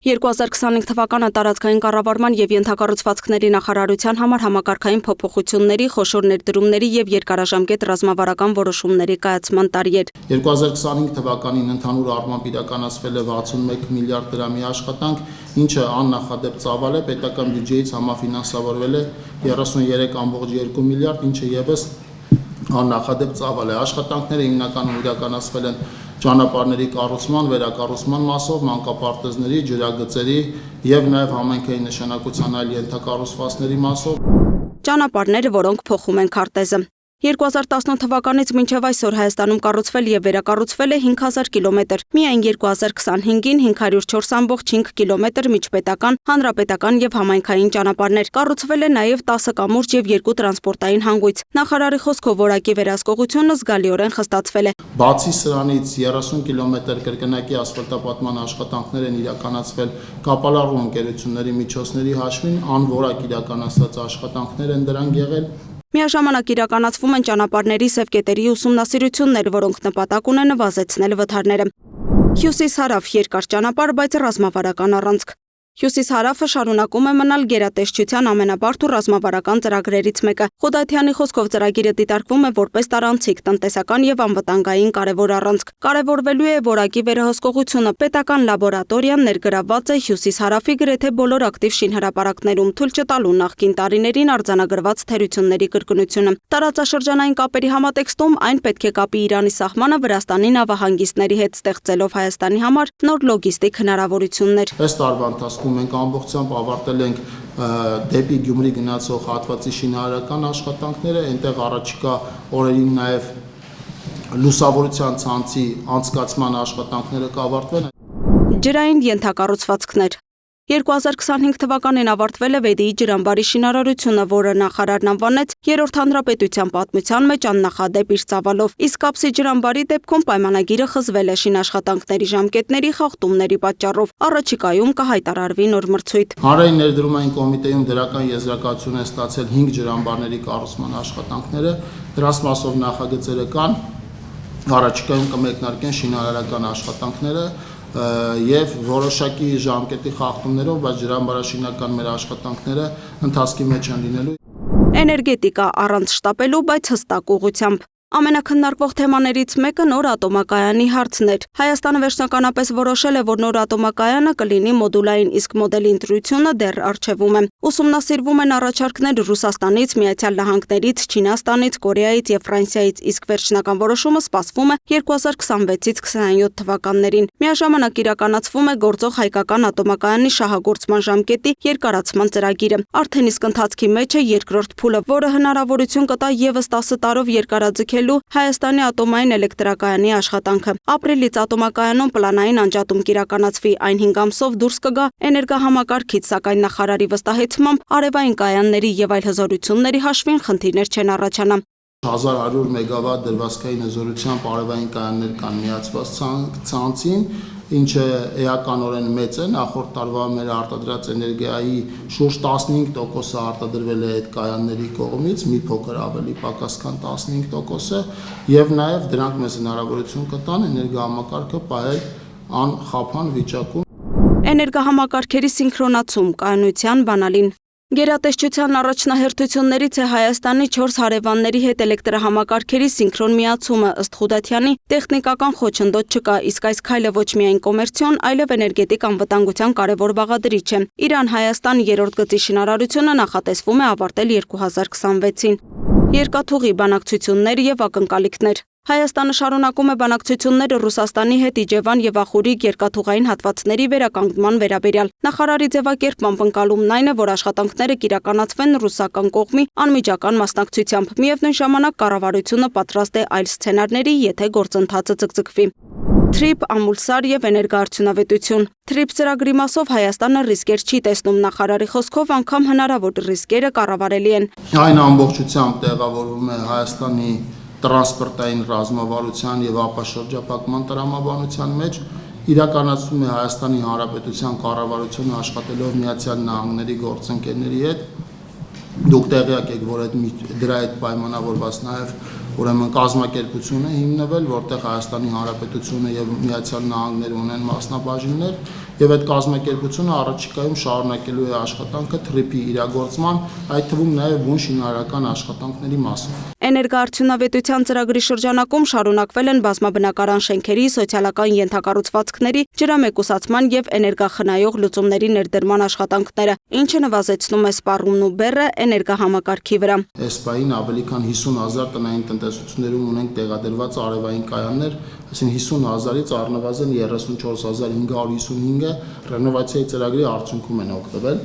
2025 թվականը տարածքային կառավարման եւ ենթակառուցվածքների նախարարության համար համակարգային փոփոխությունների, խոշոր ներդրումների եւ երկարաժամկետ ռազմավարական որոշումների կայացման տարի էր։ 2025 թվականին ընդհանուր առմամբ իրականացվել է 61 միլիարդ դրամի աշխատանք, ինչը աննախադեպ ծավալ է, պետական բյուջեից համաֆինանսավորվել է 33.2 միլիարդ, ինչը եւս աննախադեպ ծավալ է։ Աշխատանքները հիմնականում իրականացվել են ճանապարհների կառուցման, վերակառուցման մասով, մանկապարտեզների, ջրագծերի եւ նաեւ համայնքային նշանակության այլ ենթակառուցվածքների մասով։ Ճանապարհները, որոնք փոխում են քարտեզը։ 2018 թվականից մինչև այսօր Հայաստանում կառուցվել եւ վերակառուցվել է 5000 կիլոմետր, միայն 2025-ին 504.5 կիլոմետր միջպետական, հանրապետական եւ համայնքային ճանապարհներ, կառուցվել է նաեւ 10 կամուրջ եւ 2 տրանսպորտային հանգույց։ Նախարարի խոսքով որակի վերահսկողությունը զգալիորեն խստացվել է։ Բացի սրանից 30 կիլոմետր կրկնակի ասֆալտապատման աշխատանքներ են իրականացվել կապալառու ընկերությունների միջոցների հաշվին, անորակ իրականացած աշխատանքներ են դրանք եղել։ Միաժամանակ իրականացվում են ճանապարհների սև կետերի ուսումնասիրություններ, որոնք նպատակ ունեն նվազեցնել վթարները։ Հյուսիս-հարավ երկար ճանապարհ, բայց ռազմավարական առանցք։ Հյուսիս-հարավը շարունակում է մնալ գերատեսչության ամենաբարդ ու ռազմավարական ծրագրերից մեկը։ Խուդայթյանի խոսքով ծրագիրը դիտարկվում է որպես տարանցիկ, տնտեսական եւ անվտանգային կարևոր առանցք։ Կարևորվելու է որակի վերահսկողությունը։ Պետական լաբորատորիան ներգրավված է հյուսիս-հարավի գրեթե բոլոր ակտիվ շինհրապարակներում, թույլ չտալու նախկին տարիներին արձանագրված թերությունների կրկնությունը։ Տարածաշրջանային կապերի համատեքստում այն պետք է կապի Իրանի սահմանը Վրաստանի նավահանգիստների հետ, ստեղծելով Հայաստանի համար նոր լոգիստիկ հնարավորություններ։ Ըստ տարվա ընթացքում մենք ամբողջությամբ ավարտել ենք դեպի Գյումրի գնացող հատվածի շինարարական աշխատանքները, այնտեղ առաջիկա օրերին նաև լուսավորության ցանցի անցկացման աշխատանքները կավարտվեն։ Ջրային ենթակառուցվածքներ։ 2025 թվականին ավարտվել է Վեդիի ջրամբարի շինարարությունը, որը նախարարն անվանեց երրորդ հանրապետության պատմության մեջ աննախադեպ իր ծավալով։ Իսկ Կապսի ջրամբարի դեպքում պայմանագիրը խզվել է շինաշխատանքների ժամկետների խախտումների պատճառով։ Առաջիկայում կհայտարարվի նոր մրցույթ։ Հանրային ներդրումային կոմիտեում դրական եզրակացություն են ստացել 5 ջրամբարների կառուցման աշխատանքները, դրանց մասով նախագծերը կան, առաջիկայում կմեկնարկեն շինարարական աշխատանքները եւ որոշակի ժամկետի խախտումներով, բայց ջրամբարաշինական մեր աշխատանքները ընթացքի մեջ են լինելու։ Էներգետիկա առանց շտապելու, բայց հստակ ուղղությամբ։ Ամենաքննարկվող թեմաներից մեկը նոր ատոմակայանի հարցն էր։ Հայաստանը վերջնականապես որոշել է, որ նոր ատոմակայանը կլինի մոդուլային, իսկ մոդելի ընտրությունը դեռ առջևում է։ Ուսումնասիրվում են առաջարկներ Ռուսաստանից, Միացյալ Նահանգներից, Չինաստանից, Կորեայից եւ Ֆրանսիայից, իսկ վերջնական որոշումը սպասվում է 2026-ից 27 թվականներին։ Միաժամանակ իրականացվում է գործող հայկական ատոմակայանի շահագործման ժամկետի երկարացման ծրագիրը։ Արդեն իսկ ընթացքի մեջ է երկրորդ փուլը, որը հնարավորություն կտա եւս 10 տարով երկարաձգել Հայաստանի ատոմային էլեկտրակայանի աշխատանքը։ Ապրիլից ատոմակայանում պլանային անջատում կիրականացվի, այն 5 ամսով դուրս կգա էներգահամակարգից, սակայն նախարարի վստահեցմամբ արևային կայանների եւ այլ հզորությունների հաշվին խնդիրներ չեն առաջանա։ 1100 մեգավատ դրվածքային հզորությամբ արևային կայաններ կան միացված ցանցին, ինչը էականորեն մեծ է, նախորդ տարվա մեր արտադրած էներգիայի շուրջ 15%-ը արտադրվել է այդ կայանների կողմից, մի փոքր ավելի պակաս քան 15%-ը, եւ նաեւ դրանք մեզ հնարավորություն կտան էներգահամակարգը պահել անխափան վիճակում։ Էներգահամակարգերի սինխրոնացում, կայունության բանալին։ Գերատեսչության առաջնահերթություններից է Հայաստանի 4 հարևանների հետ էլեկտրահամակարգերի սինխրոն միացումը, ըստ Խուդայթյանի, տեխնիկական խոչընդոտ չկա, իսկ այս քայլը ոչ միայն կոմերցիոն, այլև էներգետիկ անվտանգության կարևոր բաղադրիչ է։ Իրան-Հայաստան երրորդ գծի շինարարությունը նախատեսվում է ավարտել 2026-ին։ Երկաթուղի բանակցություններ եւ ակնկալիքներ։ Հայաստանը շարունակում է բանակցությունները Ռուսաստանի հետ Իջևան եւ Ախուրիկ երկաթուղային հատվածների վերականգնման վերաբերյալ։ Նախարարի ձևակերպման ընկալումն այն է, որ աշխատանքները կիրականացվեն ռուսական կողմի անմիջական մասնակցությամբ։ Միևնույն ժամանակ կառավարությունը պատրաստ է այլ սցենարների, եթե գործընթացը ցկցկվի։ Թրիփ, Ամուլսար եւ էներգարդյունավետություն։ Թրիփ ծրագրի մասով Հայաստանը ռիսկեր չի տեսնում, նախարարի խոսքով անգամ հնարավոր ռիսկերը կառավարելի են։ Այն ամբողջությամբ տեղավորվում է Հայաստանի տրանսպորտային ռազմավարության եւ ապաշրջապատման տրամաբանության մեջ, իրականացվում է Հայաստանի Հանրապետության կառավարությունը աշխատելով Միացյալ Նահանգների գործընկերների հետ։ Դուք տեղյակ եք, որ դրա հետ պայմանավորված նաեւ ուրեմն կազմակերպություն է հիմնվել, որտեղ Հայաստանի Հանրապետությունը եւ Միացյալ Նահանգները ունեն մասնաբաժիններ, եւ այդ կազմակերպությունը առաջիկայում շարունակելու է աշխատանքը թրիփի իրագործման, այդ թվում նաեւ բուն շինարարական աշխատանքների մասով։ Էներգոարդյունավետության ծրագրի շրջանակում շարունակվել են բազմաբնակարան շենքերի, սոցիալական ենթակառուցվածքների, ջրամեկուսացման եւ էներգախնայող լուծումների ներդրման աշխատանքները, ինչը նվազեցնում է սպառումն ու բեռը էներգահամակարգի վրա։ ԵՍՊԱ-ին ավելի քան 50,000 տնային տնտեսություններում ունենք տեղադրված արևային կայաններ, այսինքն 50,000-ից առնվազն 34,555-ը ռենովացիայի ծրագրի արդյունքում են օգտվել։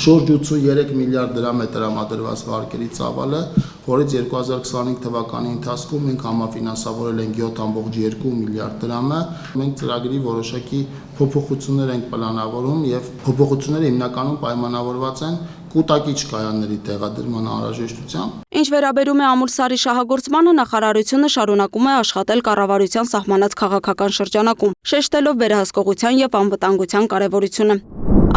Շուրջ 83 միլիարդ դրամ է տրամադրված վարկերի ծավալը, որից 2025 թվականի ընթացքում մենք համաֆինանսավորել ենք 7,2 միլիարդ դրամը։ Մենք ծրագրի որոշակի փոփոխություններ ենք պլանավորում եւ փոփոխությունները հիմնականում պայմանավորված են կուտակիչ կայանների տեղադրման անհրաժեշտությամբ։ Ինչ վերաբերում է Ամուլսարի շահագործմանը, նախարարությունը շարունակում է աշխատել կառավարության սահմանած քաղաքական շրջանակում, շեշտելով վերահսկողության եւ անվտանգության կարեւորությունը։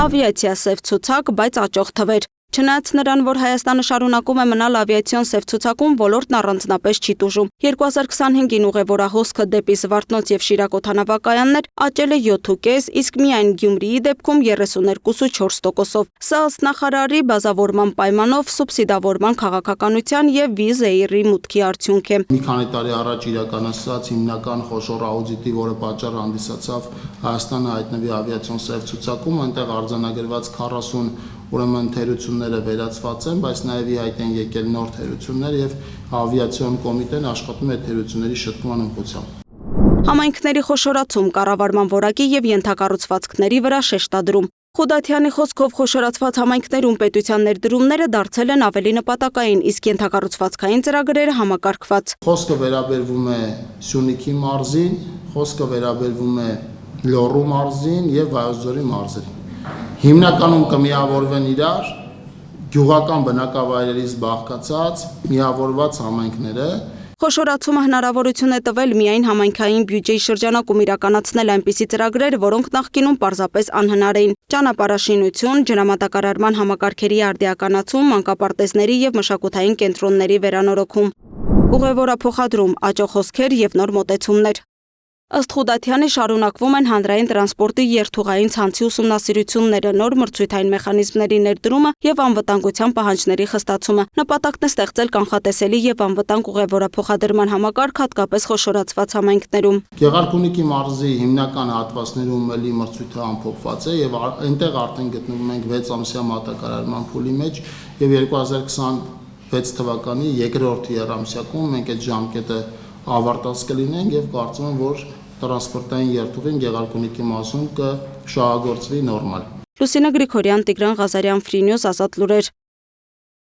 Ավիացիա սև ցուցակ, բայց աճող թվեր։ Չնայած նրան, որ Հայաստանը շարունակում է մնալ ավիացիոն սև ցուցակում, ոլորտն առանձնապես չի տուժում։ 2025-ին ուղևորահոսքը դեպի Զվարթնոց եւ Շիրակ օդանավակայաններ աճել է 7,5, իսկ միայն Գյումրիի դեպքում 32,4%-ով։ Սա ըստ նախարարի բազավորման պայմանով սուբսիդավորման քաղաքականության եւ վիզ-էյրի մուտքի արդյունք է։ Մի քանի տարի առաջ իրականացած հիմնական խոշոր աուդիտի, որը պատճառ հանդիսացավ Հայաստանը հայտնվի ավիացիոն սև ցուցակում, այնտեղ արձանագրված 40 ուրեմն թերությունները վերացված են, բայց նաև ի հայտ են եկել նոր թերություններ եւ ավիացիոն կոմիտեն աշխատում է թերությունների շտկման ուղղությամբ։ Համայնքների խոշորացում, կառավարման որակի եւ ենթակառուցվածքների վրա շեշտադրում։ Խուդաթյանի խոսքով խոշորացված համայնքներում պետության ներդրումները դարձել են ավելի նպատակային, իսկ ենթակառուցվածքային ծրագրերը համակարգված։ Խոսքը վերաբերվում է Սյունիքի մարզին, խոսքը վերաբերվում է Լոռու մարզին եւ Վայոց-Ձորի մարզին։ Հիմնականում կմիավորվեն իրար գյուղական բնակավայրերից բաղկացած միավորված համայնքները։ Խոշորացումը հնարավորություն է տվել միայն համայնքային բյուջեի շրջանակում իրականացնել այնպիսի ծրագրեր, որոնք նախկինում պարզապես անհնար էին։ Ճանապարհաշինություն, ջրամատակարարման համակարգերի արդիականացում, մանկապարտեզների եւ մշակութային կենտրոնների վերանորոգում, ուղևորափոխադրում, աճող հոսքեր եւ նոր մոտեցումներ։ Ըստ Խուդաթյանի շարունակվում են հանրային տրանսպորտի երթուղային ցանցի ուսումնասիրությունները, նոր մրցույթային մեխանիզմների ներդրումը եւ անվտանգության պահանջների խստացումը։ Նպատակն է ստեղծել կանխատեսելի եւ անվտանգ ուղևորափոխադրման համակարգ, հատկապես խոշորացված համայնքներում։ Գեղարքունիքի մարզի հիմնական հատվածներում էլի մրցույթը ամփոփված է եւ այնտեղ արդեն գտնվում ենք 6 ամսյա մատակարարման փուլի մեջ եւ 2026 թվականի երկրորդ եռամսյակում մենք այդ ժամկետը ավարտած կլինենք եւ կարծում եմ, որ տրանսպորտային երթուղին Գեղարքունիքի մասում կշահագործվի նորմալ։ Լուսինե Գրիգորյան, Տիգրան Ղազարյան, Free News, Ազատ լուրեր։